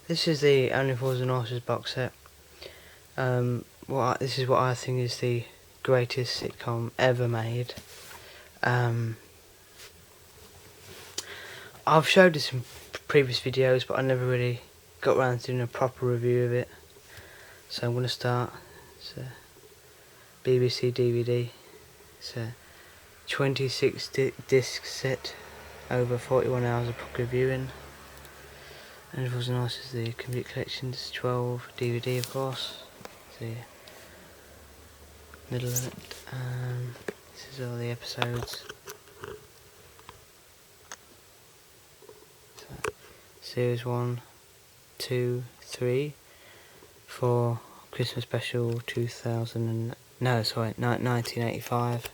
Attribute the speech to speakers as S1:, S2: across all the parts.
S1: This is the Only Fools and Horses box set. This is what I think is the greatest sitcom ever made. I've showed this in previous videos, but I never really got around to doing a proper review of it. So I'm going to start. It's a BBC DVD. It's a 26 disc set, over 41 hours of proper viewing. And it was nice as the complete collection. It's 12 DVD, of course. The middle of it. This is all the episodes. So, series 1, 2, 3 for Christmas special 1985.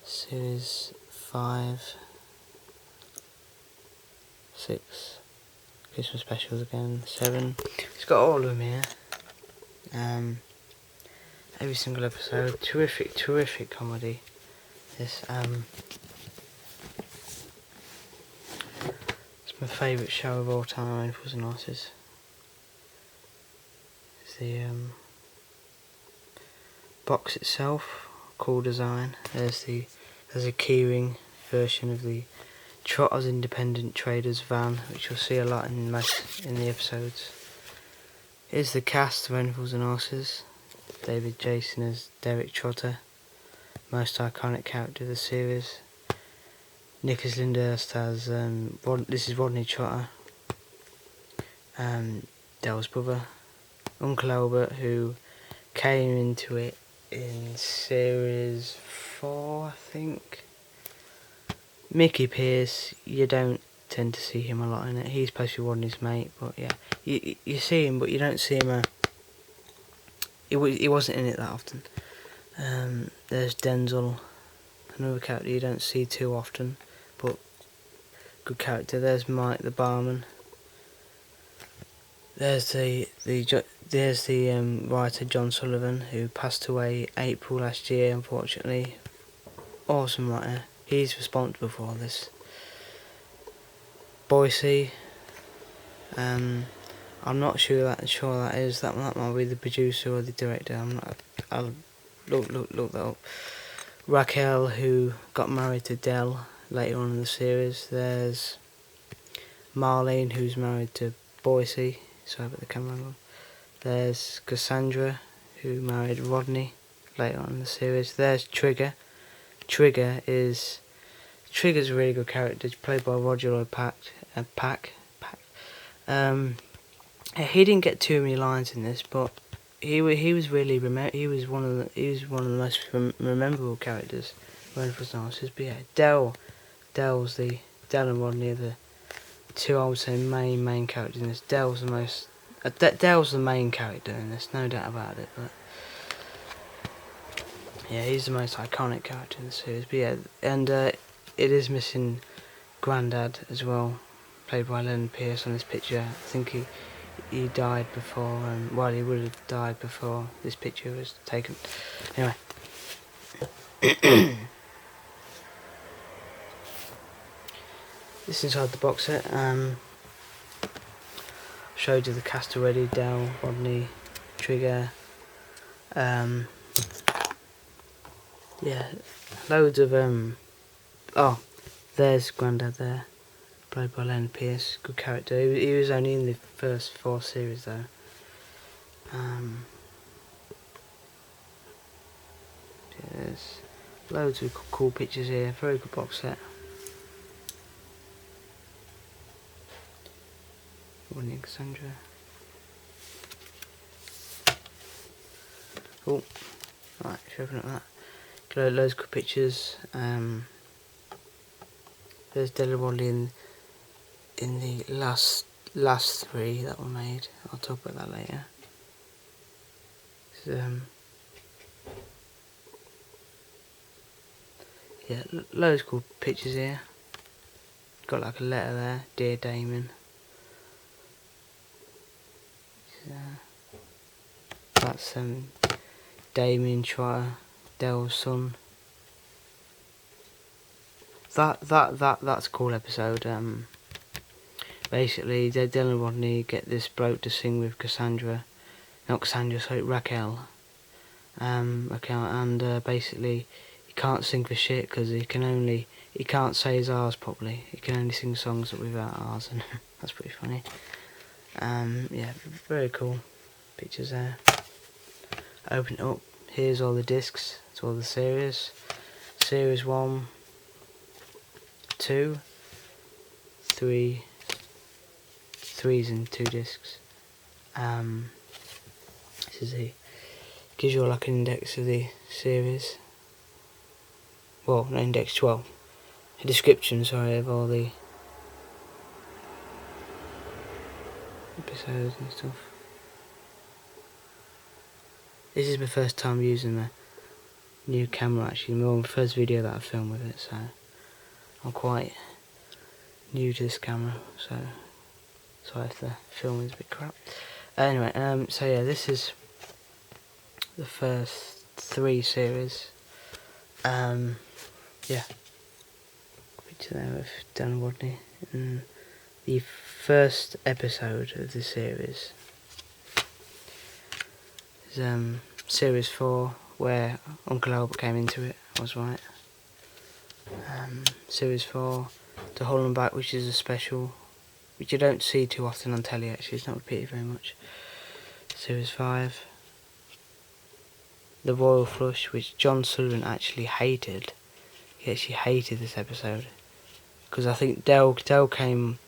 S1: Series 5, 6 Christmas specials again, 7. It's got all of them here. Every single episode, terrific comedy. This it's my favourite show of all time. Only Fools and Horses. It's the box itself, cool design. There's a keyring version of the Trotters Independent Traders van, which you'll see a lot in the episodes. Here's the cast of Only Fools and Horses. David Jason as Derek Trotter, most iconic character of the series. Nicholas Lyndhurst as this is Rodney Trotter, Dell's brother. Uncle Albert, who came into it in series 4, I think. Mickey Pearce, you don't tend to see him a lot in it. He's supposed to be Rodney's mate, but yeah, you see him, but you don't see him. He wasn't in it that often. There's Denzel, another character you don't see too often, but good character. There's Mike the barman. There's the writer John Sullivan, who passed away April last year, unfortunately. Awesome writer. He's responsible for all this. Boise. I'm not sure that is. That might be the producer or the director. I'm not. I'll look that up. Raquel, who got married to Dell later on in the series. There's Marlene, who's married to Boise. Sorry about the camera angle. There's Cassandra, who married Rodney later on in the series. There's Trigger. Trigger's a really good character. It's played by Roger Lloyd Pack. He didn't get too many lines in this, but he was one of the most memorable characters. But yeah, Dell and Rodney are the two, I would say, main characters in this. Dell's the main character in this, no doubt about it. But yeah, he's the most iconic character in the series. But yeah, and it is missing Grandad as well, played by Leonard Pierce on this picture. I think he died before, he would have died before this picture was taken. Anyway. This is inside the box set. Showed you the cast already: Dell, Rodney, Trigger. Yeah, loads of oh, there's Grandad there, played by Leonard Pierce. Good character. He was only in the first 4 series though. There's loads of cool pictures here. Very good box set. Rodney and Cassandra. Oh, right, should open up that. Loads of good pictures. There's Della Rodney in the last 3 that were made. I'll talk about that later. Yeah, loads of cool pictures here. Got like a letter there, Dear Damon. That's Damien Trotter, Dell's son. That's a cool episode. Basically, Dylan and Rodney get this bloke to sing with Raquel. And basically he can't sing for shit because he can't say his R's properly. He can only sing songs without R's, and that's pretty funny. Yeah, very cool pictures there. Open it up. Here's all the discs. It's all the series. Series 1, 2, 3. 3's in 2 discs. This is gives you like an index of the series. Well, not index, well, a description, sorry, of all the episodes and stuff. This is my first time using the new camera, actually. My first video that I filmed with it, so I'm quite new to this camera, so sorry if the filming's a bit crap. Anyway, so yeah, this is the first 3 series. Yeah, picture there of Dan Rodney in the first episode of the series. Is series 4, where Uncle Albert came into it. I was right. Series 4, To Hull and Back, which is a special, which you don't see too often on telly. Actually, it's not repeated very much. Series 5, The Royal Flush, which John Sullivan actually hated. He actually hated this episode because I think Del came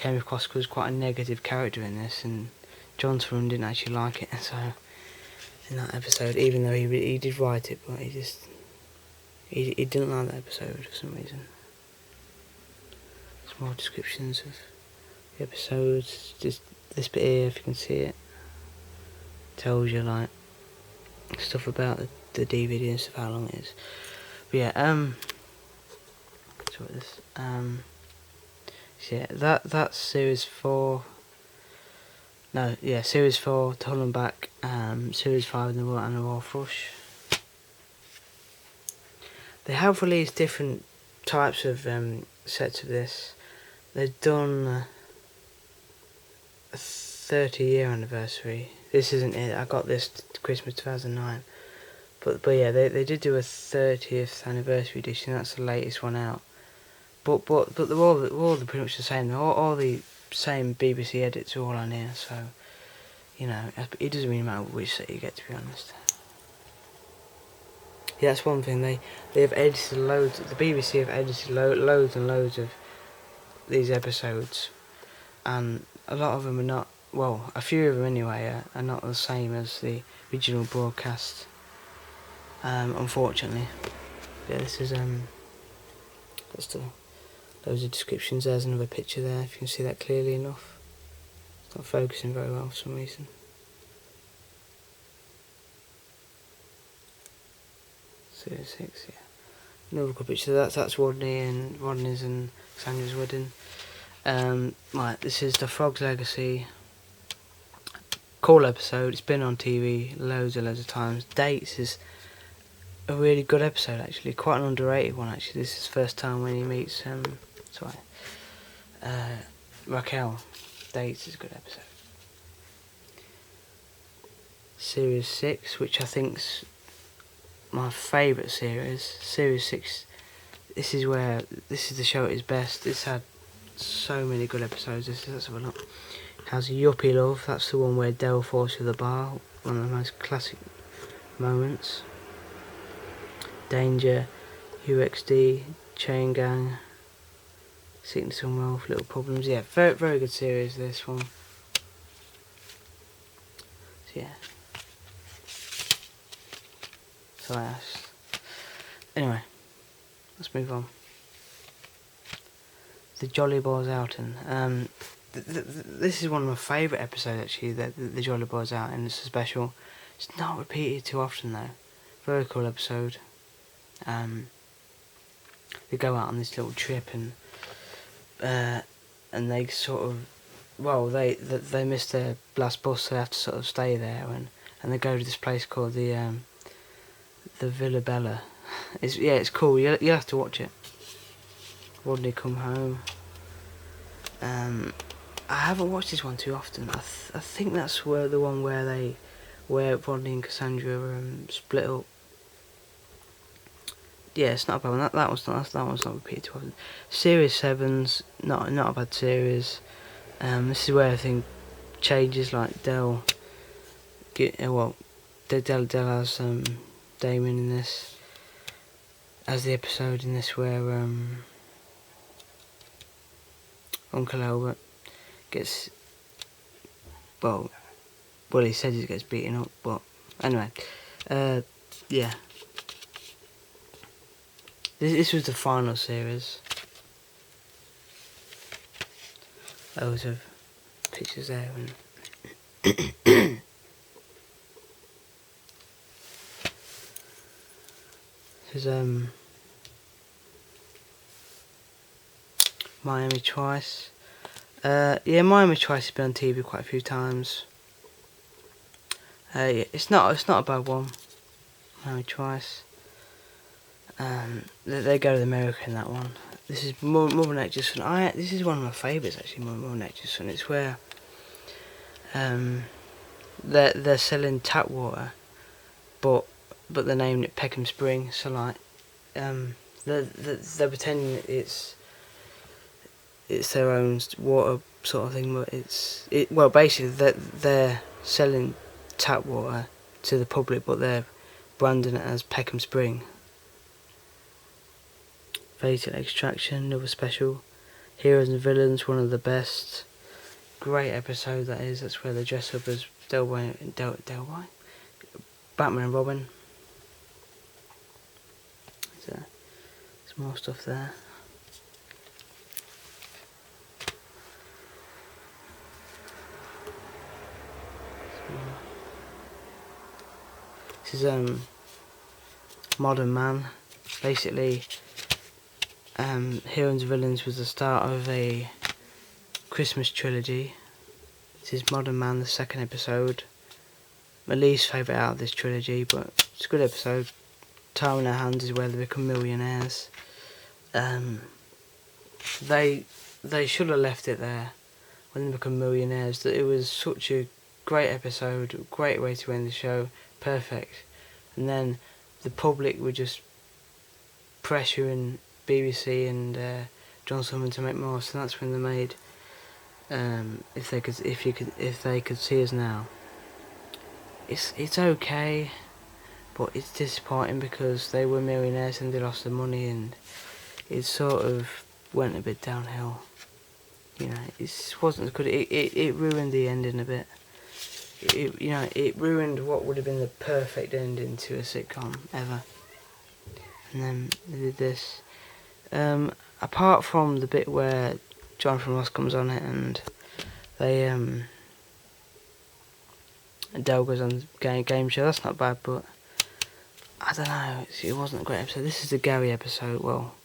S1: across as quite a negative character in this, and John Sullivan didn't actually like it. So in that episode, even though he did write it, but he didn't like that episode for some reason. Some more descriptions of the episodes. Just this bit here, if you can see it, tells you like stuff about the DVD and stuff, how long it is. But yeah, so this, so yeah, that's series 4. No, yeah, series 4, To Hull and Back. Series 5, The Royal Flush. They have released different types of sets of this. They've done a 30-year anniversary. This isn't it. I got this Christmas 2009. But yeah, they did do a 30th anniversary edition. That's the latest one out. But they're all pretty much the same. They're all the same BBC edits are all on here. So you know, it doesn't really matter which set you get, to be honest. Yeah, that's one thing. They have edited loads. The BBC have edited loads and loads of these episodes, and a lot of them are not. Well, a few of them anyway are not the same as the original broadcast. Unfortunately. Yeah, this is that's loads of descriptions. There's another picture there, if you can see that clearly enough. It's not focusing very well for some reason. Series 6, yeah. Another good picture. That's Rodney's and Sandra's wedding. Right, this is The Frog's Legacy. Cool episode. It's been on TV loads of times. Dates is a really good episode, actually. Quite an underrated one, actually. This is the first time when he meets Raquel. Dates is a good episode. Series 6, which I think's my favourite series. Series 6. This is the show at its best. It's had so many good episodes. Let's have a look. It has Yuppie Love. That's the one where Del falls through the bar. One of the most classic moments. Danger, UXD, Chain Gang, Sickness and Wealth, Little Problems. Yeah, very very good series, this one. So yeah. So anyway, let's move on. The Jolly Boys Outing. This is one of my favourite episodes, actually. The Jolly Boys Outing. It's a special. It's not repeated too often though. Very cool episode. They go out on this little trip and they sort of, well, they miss their last bus, so they have to sort of stay there, and they go to this place called the Villa Bella. It's cool. You have to watch it. Rodney come home. I haven't watched this one too often. I think that's where the one where Rodney and Cassandra split up. Yeah, it's not a bad one. That one's not repeated too often. Series 7's not a bad series. This is where everything changes. Like Del has Damon in this, as the episode in this where Uncle Albert gets well, he says he gets beaten up, but anyway, yeah. This was the final series. Loads of pictures there. And this is Miami Twice. Yeah, Miami Twice has been on TV quite a few times. Yeah, it's not a bad one. Miami Twice. They go to America in that one. This is Mother Nature's Son. This is one of my favourites actually. Mother Nature's Son. It's where they're selling tap water, but they're naming it Peckham Spring. So like, they're pretending it's their own water sort of thing, but well basically they're selling tap water to the public, but they're branding it as Peckham Spring. Fatal Extraction, another special. Heroes and Villains, one of the best. Great episode that is. That's where they dress up as Batman and Robin. There's more stuff there. This is Modern Man. Basically, Heroes and Villains was the start of a Christmas trilogy. This is Modern Man, the second episode. My least favourite out of this trilogy, but it's a good episode. Time in Their Hands is where they become millionaires. They should have left it there when they become millionaires. That it was such a great episode, great way to end the show, perfect. And then the public were just pressuring BBC and John Sullivan to make more, so that's when they made If They Could See Us Now. It's okay, but it's disappointing because they were millionaires and they lost their money, and it sort of went a bit downhill. You know, it wasn't as good. It ruined the ending a bit. It ruined what would have been the perfect ending to a sitcom ever. And then they did this. Apart from the bit where Jonathan Ross comes on it and they Del goes on the game show, that's not bad, but I don't know, it wasn't a great episode. This is the Gary episode. Well,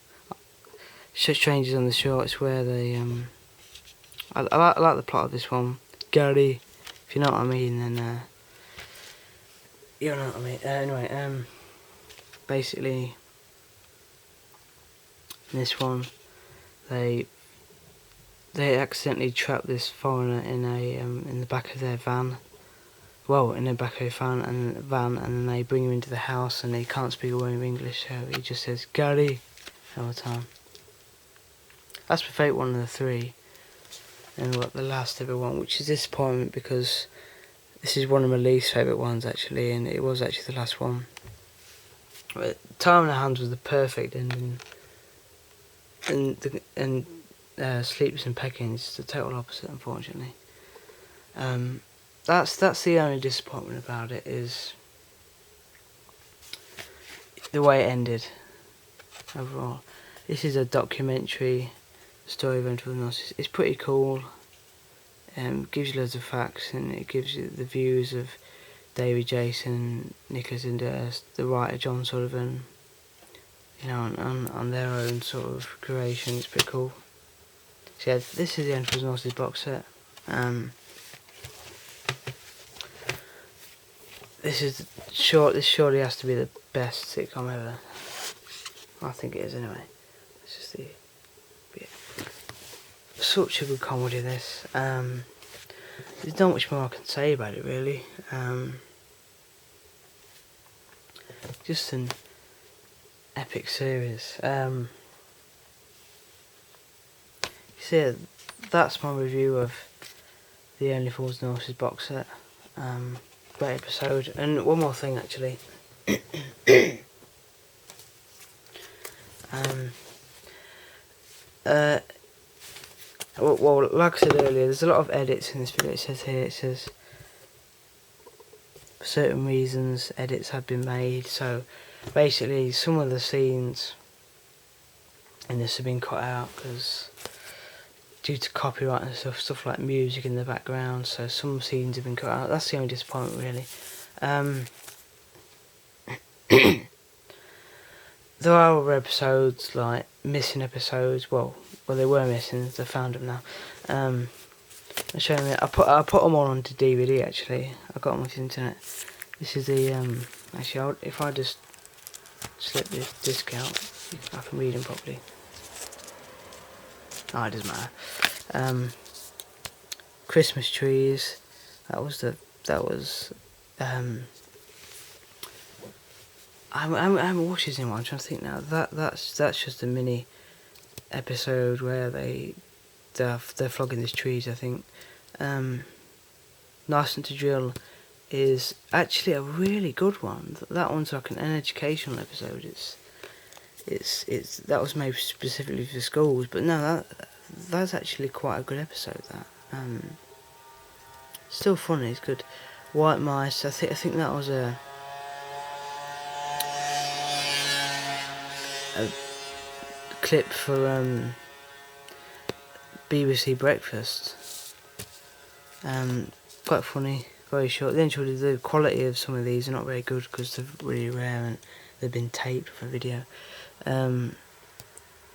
S1: Strangers on the Shore. It's where they I like the plot of this one. Gary, if you know what I mean, then you know what I mean. Anyway, basically, in this one, they accidentally trap this foreigner in the back of their van. Well, in the back of a van, and then they bring him into the house, and he can't speak a word of English, so he just says Gary all the time. That's my favourite one of the three. And we've got the last ever one, which is a disappointment because this is one of my least favourite ones actually, and it was actually the last one. But Time in Their Hands was the perfect ending, and Sleepless in Peking is the total opposite, unfortunately. That's the only disappointment about it, is the way it ended overall. This is a documentary story of Until the North. It's pretty cool. Gives you loads of facts, and it gives you the views of David Jason, Nicholas Indurst, the writer John Sullivan, you know, on their own sort of creation. It's pretty cool. So yeah, this is the Until the North box set. This surely has to be the best sitcom ever. I think it is anyway. It's just the such a good comedy, this. There's not much more I can say about it, really. Just an epic series. So that's my review of the Only Fools and Horses box set. Great episode. And one more thing, actually. Well, like I said earlier, there's a lot of edits in this video. It says for certain reasons edits have been made. So basically, some of the scenes in this have been cut out because due to copyright and stuff like music in the background. So some scenes have been cut out. That's the only disappointment, really. There are other episodes, like missing episodes. Well, they were missing. They found them now. I'm showing it. I put them all onto DVD. Actually, I got them off the internet. This is the actually, if I just slip this disc out, I can read them properly. Oh, it doesn't matter. Christmas trees. That was I haven't watched this anymore. I'm trying to think now. That's just a mini episode where they're flogging these trees, I think. Nice to Drill is actually a really good one. That one's like an educational episode. It's that was made specifically for schools, but no, that's actually quite a good episode. That still funny. It's good. White Mice. I think that was a clip for BBC Breakfast. Quite funny, very short. Eventually, the quality of some of these are not very good because they're really rare and they've been taped for video.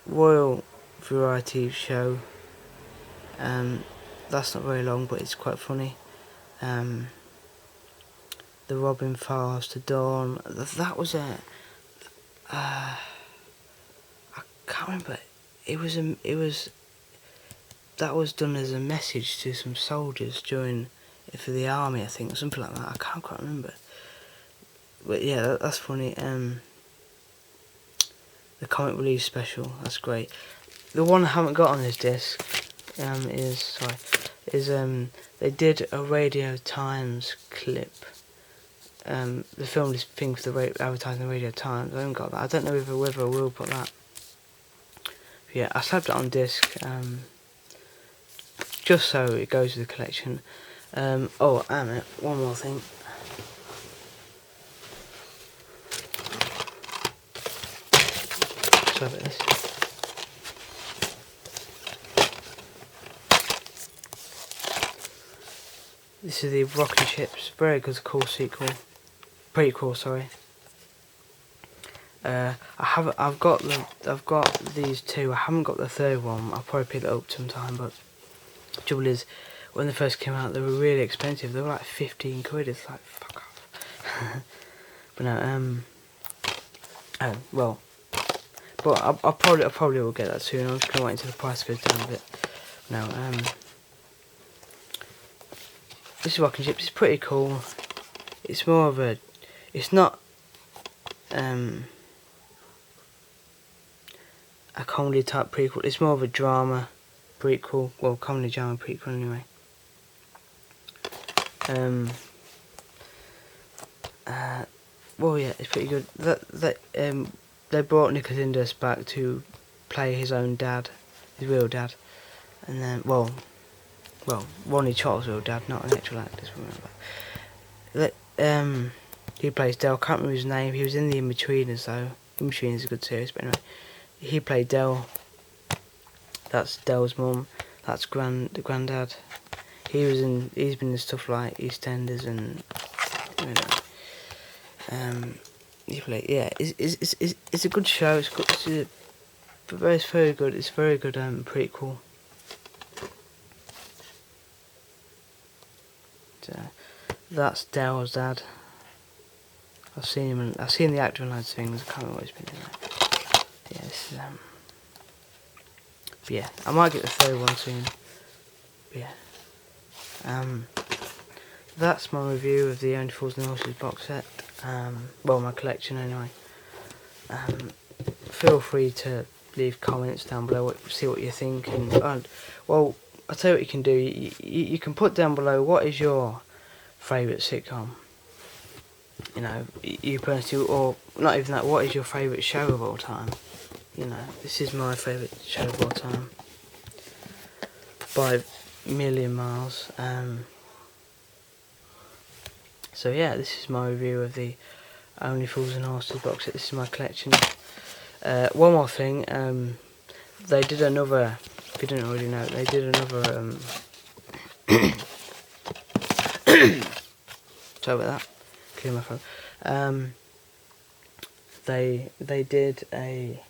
S1: Royal Variety Show. That's not very long, but it's quite funny. The Robin Files to Dawn. That was a. I can't remember. That was done as a message to some soldiers for the army, I think, something like that. I can't quite remember. But yeah, that's funny. The comic relief special, that's great. The one I haven't got on this disc is they did a Radio Times clip. They filmed this thing for the advertising Radio Times. I haven't got that. I don't know whether I will put that. But yeah, I slapped it on disc. Just so it goes with the collection. Oh, and a minute, one more thing. Sorry about this. This is the Rocket Ships. Very good, cool sequel. Prequel, sorry. I've got these two. I haven't got the third one. I'll probably pick it up sometime. But the trouble is, when they first came out, they were really expensive. They were like 15 quid. It's like, fuck off. But no, well, but I probably will get that soon. I'm just gonna wait until the price goes down a bit. No, this is Rocket Ships. It's pretty cool. It's more of a, it's not a comedy type prequel. It's more of a drama prequel. Well, comedy drama prequel anyway. Well, yeah, it's pretty good. They brought Nicholas Indus back to play his own dad, his real dad, and then well, Ronnie Charles' real dad, not an actual actor. He plays Dell. Can't remember his name. He was in the In-Betweeners though. In-Betweeners is a good series, but anyway, he played Dell. That's Dell's mum. That's the granddad. He's been in stuff like EastEnders and he played. Yeah, it's a good show. It's good. It's very good. It's very good prequel. That's Dell's dad. I've seen him. I've seen the actor in loads of things. I can't remember what he's been in. Yeah, yeah, I might get the third one soon. But yeah. That's my review of the Only Fools and Horses box set. Well, my collection anyway. Feel free to leave comments down below, see what you think, and well, I'll tell you what you can do. You can put down below what is your favourite sitcom. You know, you personally, or not even that. What is your favourite show of all time? You know, this is my favourite show of all time by a million miles. So yeah, this is my review of the Only Fools and Horses box set. This is my collection. One more thing, they did another, if you didn't already know, they did another, sorry about that, clear my phone. They did a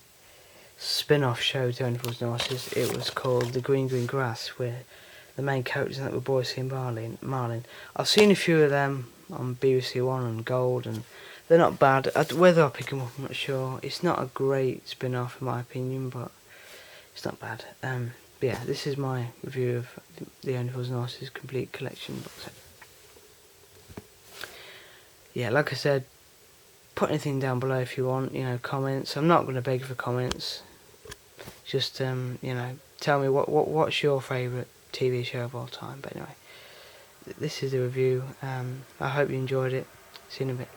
S1: spin-off show to Only Fools and Horses. It was called The Green Green Grass, where the main characters in that were Boycie and Marlin. I've seen a few of them on BBC One and Gold, and they're not bad. Whether I'll pick them up, I'm not sure. It's not a great spin-off in my opinion, but it's not bad. But yeah, this is my review of the Only Fools and Horses complete collection box set. Yeah, like I said, put anything down below if you want, you know, comments. I'm not going to beg for comments. Just you know, tell me what's your favourite TV show of all time. But anyway, this is the review. I hope you enjoyed it. See you in a bit.